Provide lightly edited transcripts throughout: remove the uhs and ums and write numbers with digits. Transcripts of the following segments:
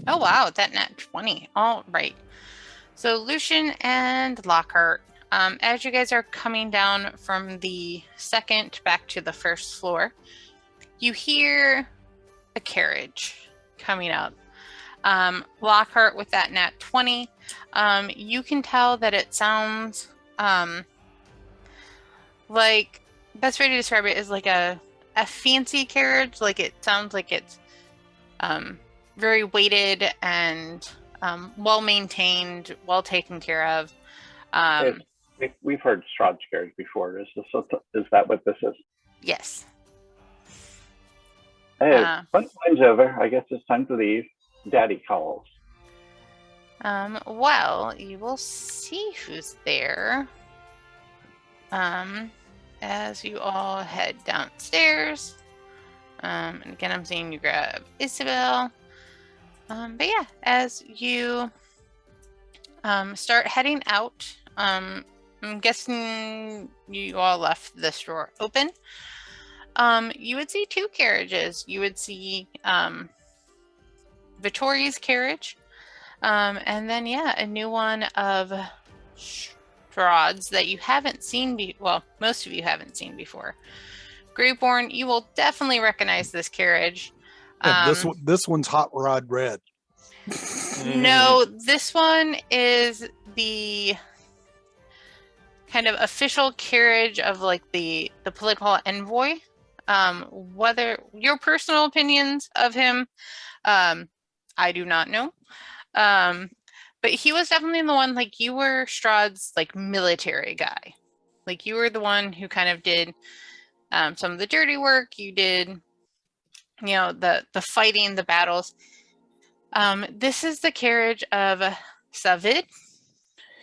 Oh, wow, that nat 20. All right. So Lucian and Lockhart, as you guys are coming down from the second back to the first floor, you hear a carriage coming up. Lockhart with that nat 20, you can tell that it sounds like, best way to describe it is like a fancy carriage. Like it sounds like it's very weighted and well maintained, well taken care of. Um, We've heard Strahd carriage before. Is that what this is? yes. Hey, Uh, time's over. I guess it's time to leave. Daddy calls. well, you will see who's there. As you all head downstairs. And again, I'm seeing you grab Isabel. But yeah, as you start heading out, I'm guessing you all left this door open. You would see two carriages. You would see Vittori's carriage, and then yeah, a new one of Strahd's that you haven't seen. Well, most of you haven't seen before. Greyborn, you will definitely recognize this carriage. And this one's hot rod red. No, this one is the kind of official carriage of like the political envoy. Whether your personal opinions of him, I do not know. But he was definitely the one, like you were Strahd's like military guy. Like you were the one who kind of did some of the dirty work. You did, you know, the fighting, the battles. This is the carriage of Savid,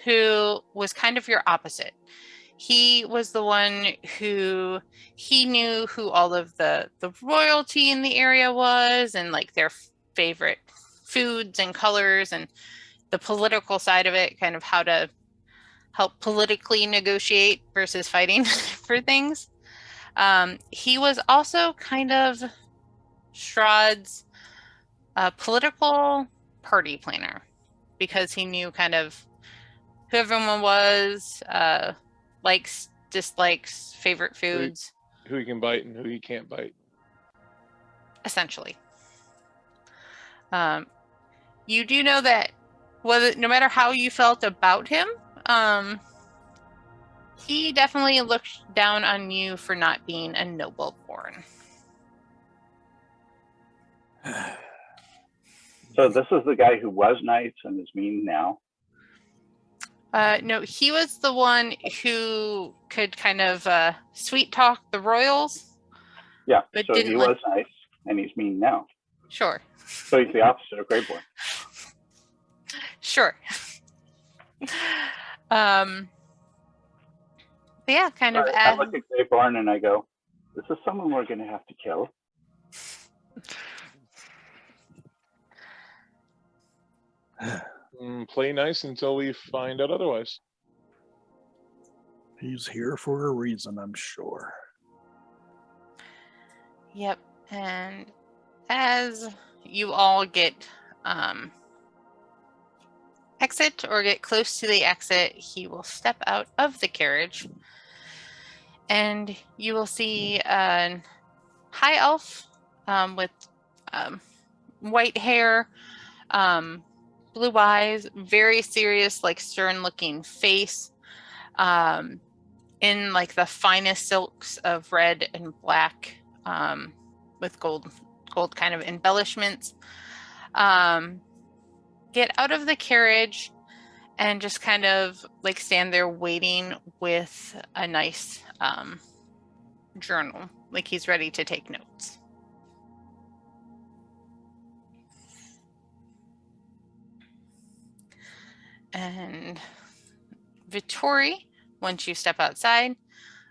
who was kind of your opposite. He was the one who he knew who all of the royalty in the area was and like their favorite foods and colors and the political side of it, kind of how to help politically negotiate versus fighting for things. He was also kind of Strahd's political party planner because he knew kind of who everyone was, likes, dislikes, favorite foods. Who you can bite and who you can't bite. Essentially. You do know that no matter how you felt about him, he definitely looked down on you for not being a noble born. So this is the guy who was nice and is mean now. No, he was the one who could kind of sweet talk the royals. Yeah, but so he was nice and he's mean now. Sure. So he's the opposite of Greyborn. Sure. But yeah, kind of. I look at Greyborn and I go, "This is someone we're going to have to kill." Play nice until we find out otherwise. He's here for a reason, I'm sure. Yep, and as you all get exit or get close to the exit, he will step out of the carriage and you will see a high elf with white hair, blue eyes, very serious, like stern looking face, in like the finest silks of red and black, with gold kind of embellishments. Get out of the carriage and just kind of like stand there waiting with a nice journal, like he's ready to take notes. And Vittori, once you step outside,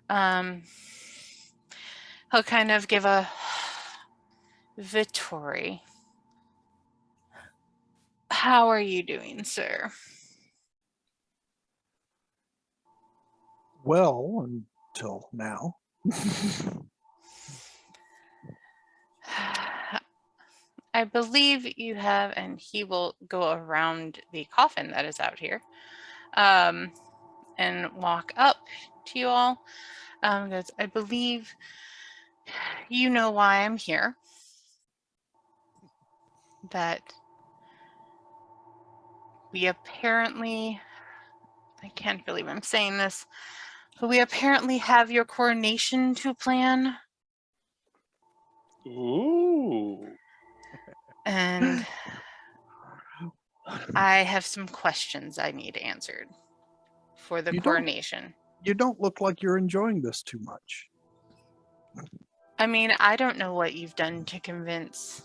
he'll kind of give a Vittori. How are you doing, sir? Well, until now. I believe you have, and he will go around the coffin that is out here, and walk up to you all. Because I believe you know why I'm here. That we apparently, I can't believe I'm saying this, but we apparently have your coronation to plan. Ooh. And I have some questions I need answered for the coronation. You don't look like you're enjoying this too much. I mean, I don't know what you've done to convince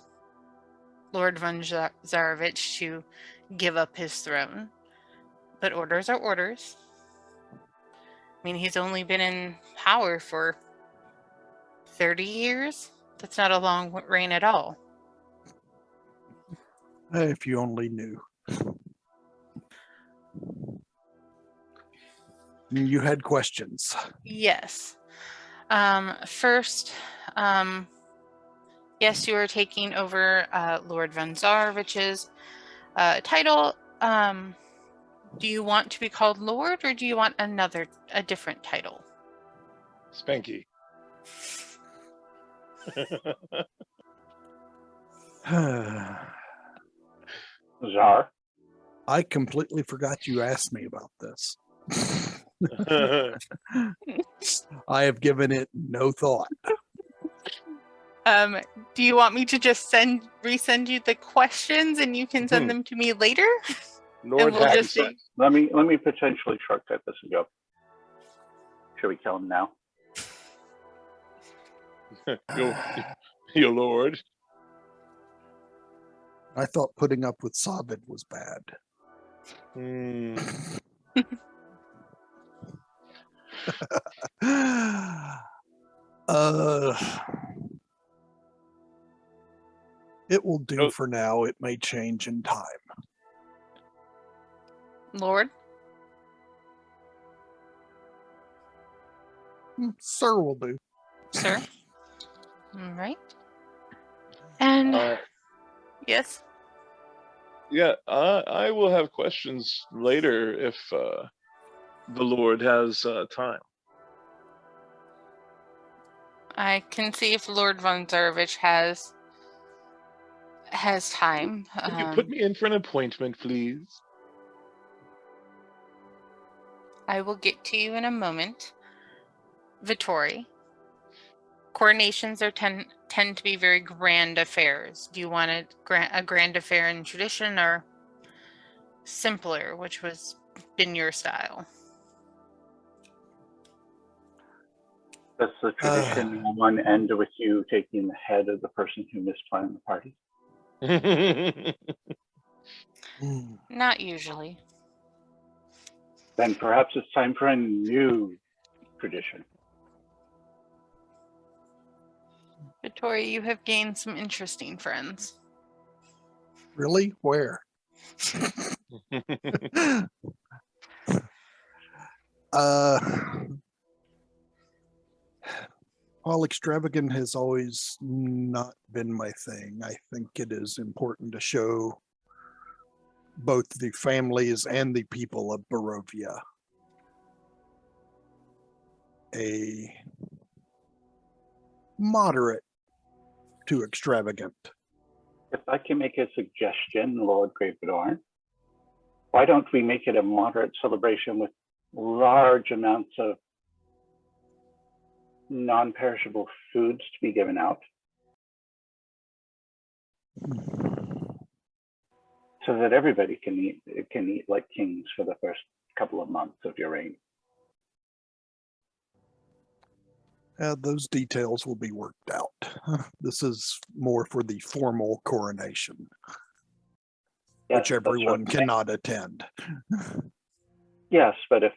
Lord von Zarovich to give up his throne, but orders are orders. I mean, he's only been in power for 30 years. That's not a long reign at all. If you only knew. You had questions. Yes. First, yes, you are taking over Lord von Zarovich's title. Do you want to be called Lord, or do you want a different title? Spanky. Czar. I completely forgot you asked me about this. I have given it no thought. Do you want me to just resend you the questions and you can send them to me later? Lord we'll just Hackensack. Let me potentially shortcut this and go. Should we kill him now? Your lord. I thought putting up with Sabid was bad. It will do for now. It may change in time. Lord? Sir will do. Sir? All right. And yes? Yeah, I will have questions later if the Lord has time. I can see if Lord von Zarovich has time. Could you put me in for an appointment, please? I will get to you in a moment. Vittori, coronations tend to be very grand affairs. Do you want a grand affair in tradition, or simpler, which was been your style? Does the tradition one end with you taking the head of the person who misplanned the party? Not usually. Then perhaps it's time for a new tradition. Vittori, you have gained some interesting friends. Really? Where? While extravagant has always not been my thing, I think it is important to show both the families and the people of Barovia a moderate to extravagant. If I can make a suggestion, Lord Gravedorn, why don't we make it a moderate celebration with large amounts of non-perishable foods to be given out, so that everybody can eat like kings for the first couple of months of your reign. Those details will be worked out. This is more for the formal coronation, Yes, which everyone cannot attend. Yes, but if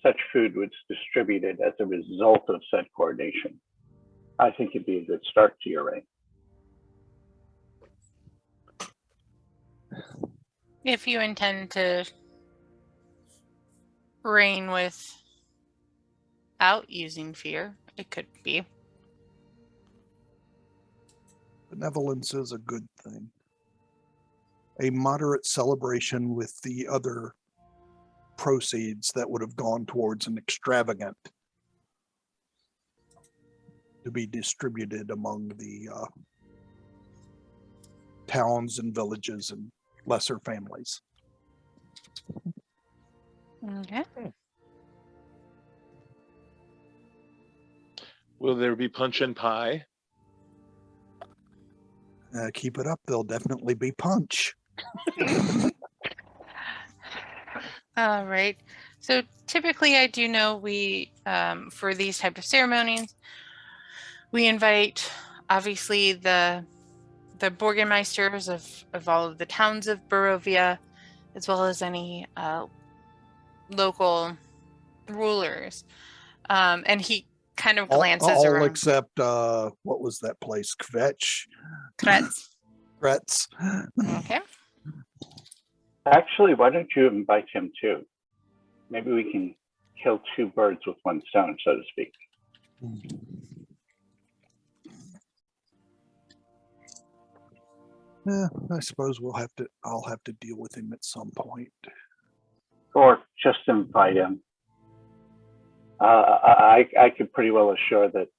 such food was distributed as a result of said coronation, I think it'd be a good start to your reign. If you intend to reign without using fear, it could be. Benevolence is a good thing. A moderate celebration with the other proceeds that would have gone towards an extravagant to be distributed among the towns and villages and lesser families. Okay. Will there be punch and pie? Keep it up, there'll definitely be punch. All right. So typically I do know we, for these type of ceremonies, we invite obviously the Burgermeisters of all of the towns of Barovia, as well as any local rulers. And he kind of glances all around. Except, what was that place? Kvetch? Kretz. Kretz. Okay. Actually, why don't you invite him too? Maybe we can kill two birds with one stone, so to speak. Yeah, I suppose I'll have to deal with him at some point. Or just invite him. I could pretty well assure that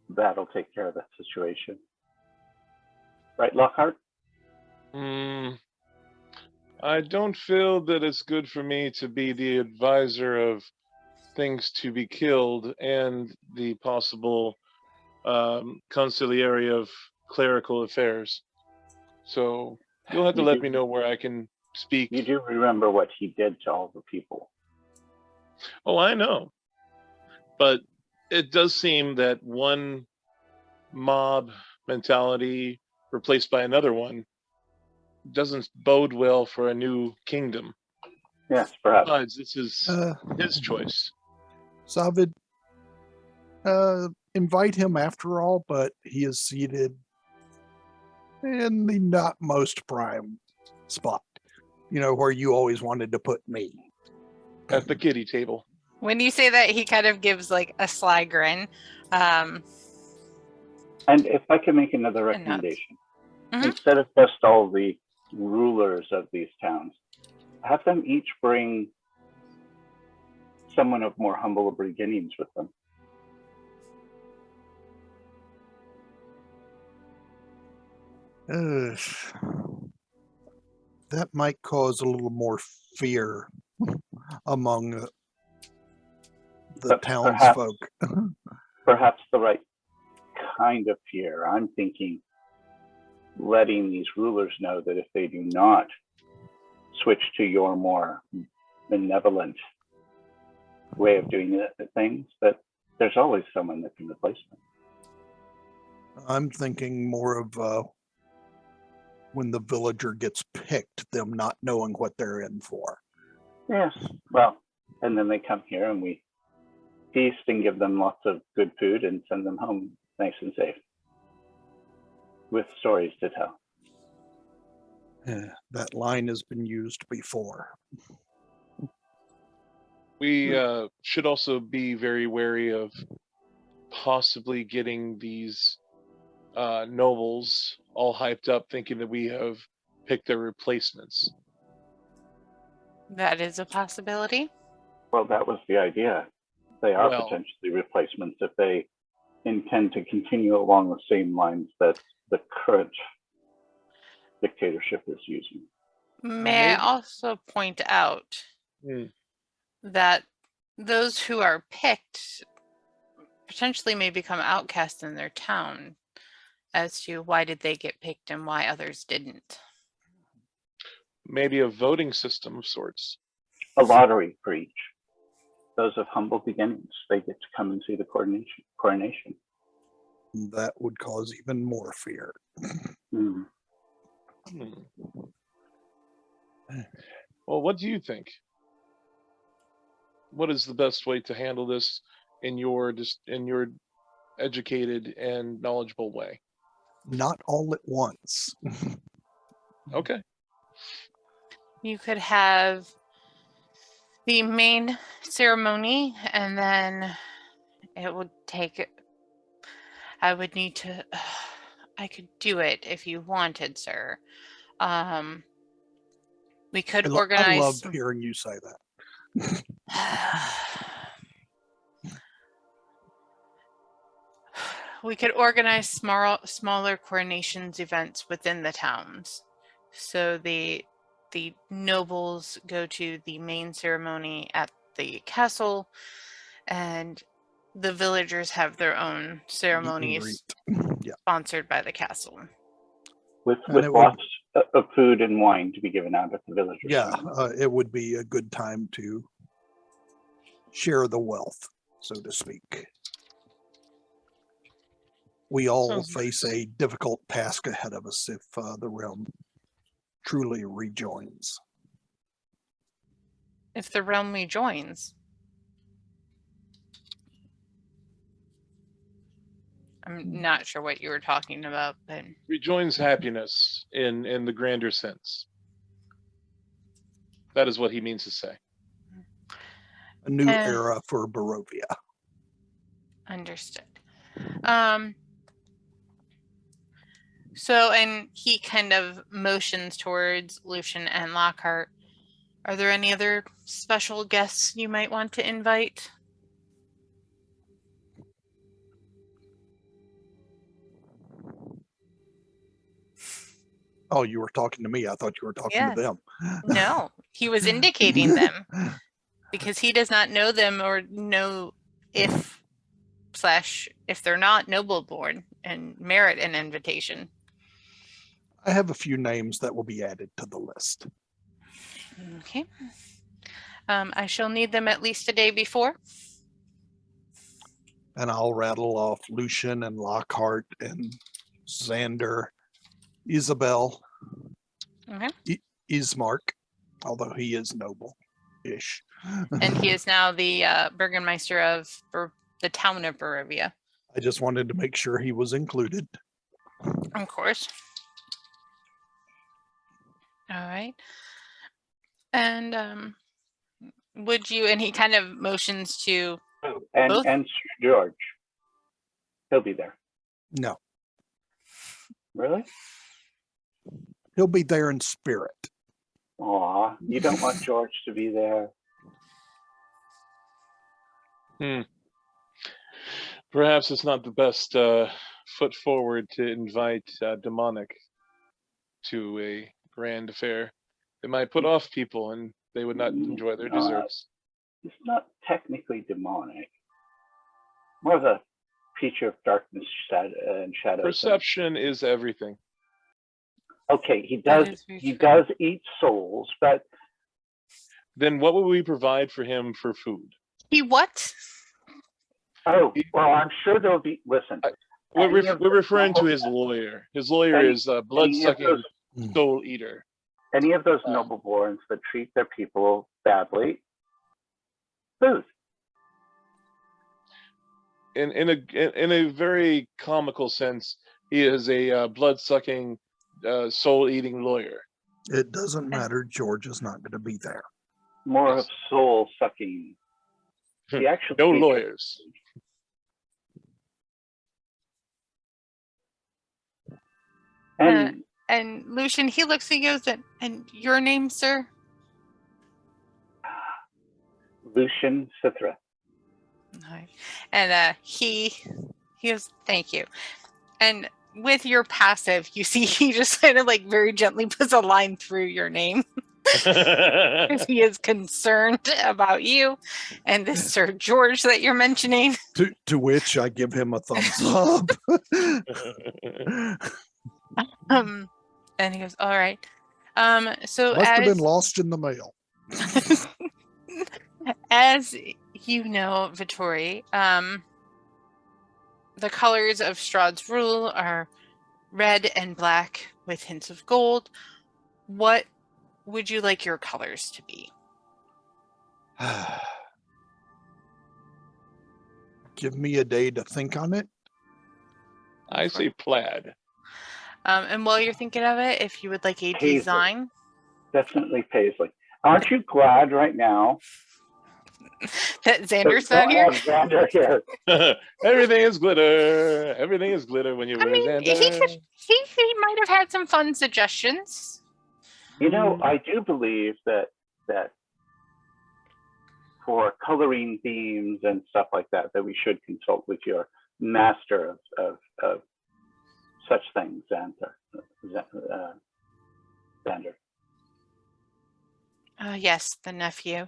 that'll take care of that situation. Right, Lockhart? I don't feel that it's good for me to be the advisor of things to be killed and the possible consigliere of clerical affairs. So you'll have to let me know where I can speak. You do remember what he did to all the people. Oh, I know. But it does seem that one mob mentality replaced by another one doesn't bode well for a new kingdom. Yes, perhaps. Besides, this is his choice. Zavid, invite him after all, but he is seated in the not most prime spot. You know, where you always wanted to put me. At the kiddie table. When you say that, he kind of gives like a sly grin. And if I can make another recommendation, Mm-hmm. instead of just all the rulers of these towns, have them each bring someone of more humble beginnings with them. That might cause a little more fear among the townsfolk. Perhaps the right kind of fear. I'm thinking letting these rulers know that if they do not switch to your more benevolent way of doing things, that there's always someone that can replace them. I'm thinking more of when the villager gets picked, them not knowing what they're in for. Yes, well, and then they come here and we feast and give them lots of good food and send them home nice and safe with stories to tell. That line has been used before. We should also be very wary of possibly getting these nobles all hyped up thinking that we have picked their replacements. That is a possibility. Well, that was the idea. They are Well, potentially replacements if they intend to continue along the same lines that the current dictatorship is using. May I also point out that those who are picked potentially may become outcasts in their town as to why did they get picked and why others didn't. Maybe a voting system of sorts. A lottery for each. Those of humble beginnings, they get to come and see the coronation. That would cause even more fear. Well, what do you think? What is the best way to handle this in your educated and knowledgeable way? Not all at once. Okay. You could have the main ceremony and then it would take, I would need to I could do it if you wanted, sir. We could I organize. love hearing you say that. We could organize smaller coronations events within the towns. So the nobles go to the main ceremony at the castle, and the villagers have their own ceremonies sponsored by the castle. With lots of food and wine to be given out at the villagers. Yeah, it would be a good time to share the wealth, so to speak. We all face a difficult task ahead of us if the realm truly rejoins. If the realm rejoins. I'm not sure what you were talking about, but Rejoins happiness in the grander sense. That is what he means to say. A new era for Barovia. Understood. So, and he kind of motions towards Lucian and Lockhart. Are there any other special guests you might want to invite? Oh, you were talking to me. I thought you were talking to them. No, he was indicating them because he does not know them or know if they're not noble-born and merit an invitation. I have a few names that will be added to the list. Okay. I shall need them at least a day before. And I'll rattle off Lucian and Lockhart and Xander, Isabel, Ismark, although he is noble-ish. And he is now the Burgermeister of the town of Barovia. I just wanted to make sure he was included. Of course. All right. And would you, and he kind of motions to both? And Sir George. He'll be there. No. Really? He'll be there in spirit. Aw, you don't want George to be there. Perhaps it's not the best foot forward to invite demonic to a grand affair. It might put off people and they would not enjoy their desserts. It's not technically demonic. More of a creature of darkness and shadows. Perception is everything. Okay, he does eat souls, but then what will we provide for him for food? He what? Oh, well, I'm sure there'll be. Listen, we're referring to his lawyer. His lawyer is a blood-sucking soul eater. Any of those noble-borns that treat their people badly, food. In a very comical sense, he is a blood-sucking, soul-eating lawyer. It doesn't matter. George is not going to be there. More of soul-sucking. He actually no lawyers. And Lucian, he looks and goes, and your name, sir? Lucian Cithra. Right. And he goes, thank you. And with your passive, you see he just kind of like very gently puts a line through your name. Because he is concerned about you and this Sir George that you're mentioning. To which I give him a thumbs up. And he goes, all right. So must have been lost in the mail. As you know, Vittori, the colors of Strahd's rule are red and black with hints of gold. What would you like your colors to be? Give me a day to think on it. I say plaid. And while you're thinking of it, if you would like a Paisley. design. Definitely Paisley. Aren't you glad right now That Xander's not here. Xander here. Everything is glitter. Everything is glitter when you I wear mean, Xander. he might have had some fun suggestions. You know, I do believe that for coloring themes and stuff like that, that we should consult with your master of such things, Xander. Yes, the nephew.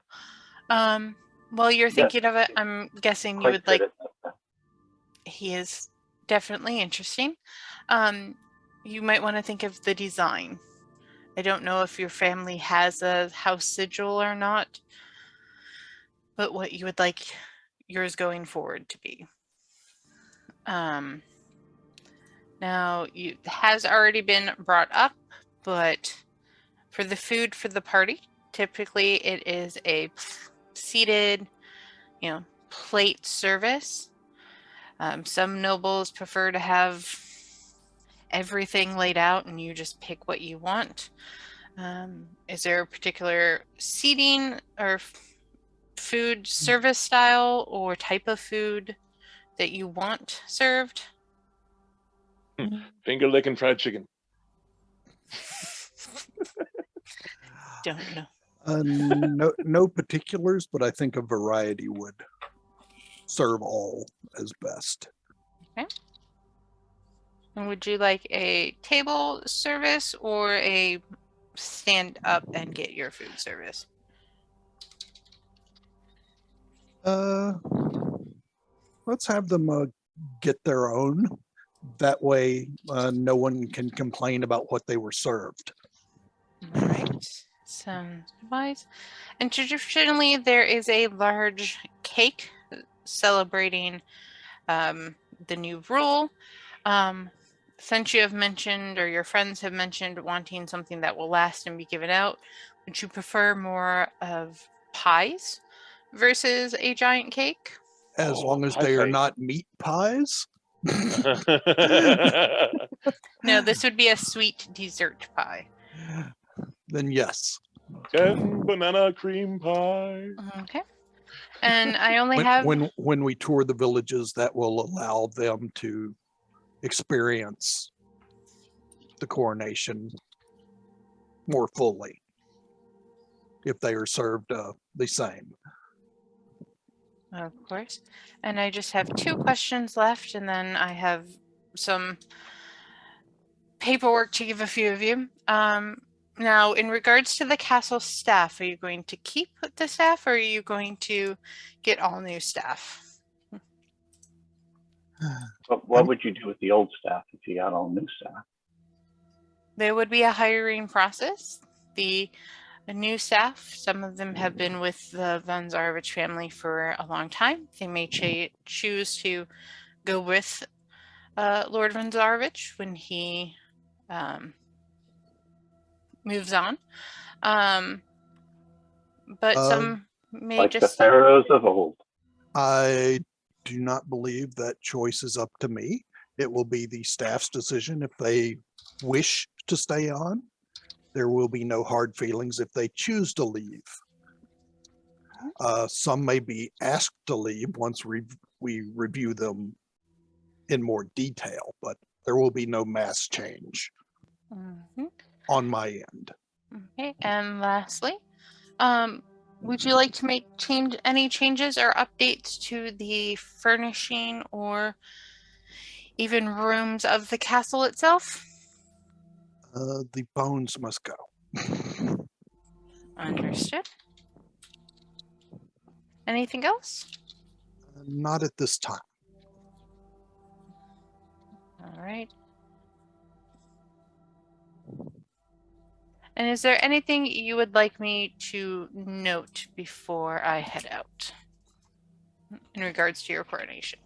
While you're thinking of it, I'm guessing you would like. He is definitely interesting. You might want to think of the design. I don't know if your family has a house sigil or not, but what you would like yours going forward to be. Now, it has already been brought up, but for the food for the party, typically it is a seated, plate service. Some nobles prefer to have everything laid out and you just pick what you want. Is there a particular seating or food service style or type of food that you want served? Finger licking fried chicken. Don't know. No particulars, but I think a variety would serve all as best. Okay. And would you like a table service or a stand up and get your food service? Let's have them get their own. That way, no one can complain about what they were served. All right. Sounds wise. And traditionally, there is a large cake celebrating the new rule. Since you have mentioned, or your friends have mentioned, wanting something that will last and be given out, would you prefer more of pies versus a giant cake? As long as they are not meat pies. No, this would be a sweet dessert pie. Then yes. 10 banana cream pie. Okay. And I only have... When we tour the villages, that will allow them to experience the coronation more fully if they are served the same. Of course. And I just have 2 questions left, and then I have some paperwork to give a few of you. Now, in regards to the castle staff, are you going to keep the staff or are you going to get all new staff? What would you do with the old staff if you got all new staff? There would be a hiring process. The new staff, some of them have been with the von Zarovich family for a long time. They may choose to go with Lord von Zarovich when he moves on. But some may like just... the pharaohs of old. I do not believe that choice is up to me. It will be the staff's decision if they wish to stay on. There will be no hard feelings if they choose to leave. Some may be asked to leave once we review them in more detail, but there will be no mass change on my end. Okay, and lastly, would you like to make any changes or updates to the furnishing or even rooms of the castle itself? The bones must go. Understood. Anything else? Not at this time. All right. And is there anything you would like me to note before I head out in regards to your coronation?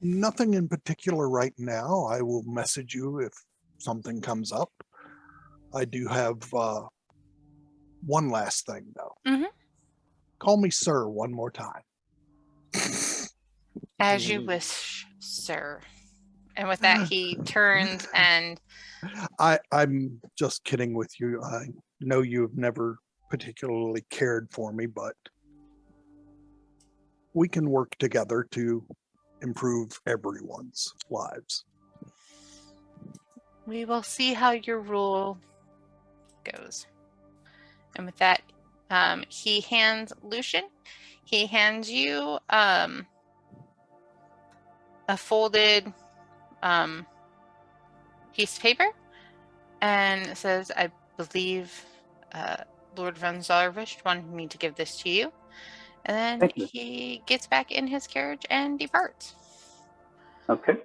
Nothing in particular right now. I will message you if something comes up. I do have one last thing, though. Mm-hmm. Call me sir one more time. As you wish, sir. And with that, he turns and... I'm just kidding with you. I know you've never particularly cared for me, but we can work together to improve everyone's lives. We will see how your rule goes. And with that, he hands Lucian. He hands you a folded piece of paper, and says, "I believe Lord von Zarvisht wanted me to give this to you." And then Thank you. he gets back in his carriage and departs. Okay.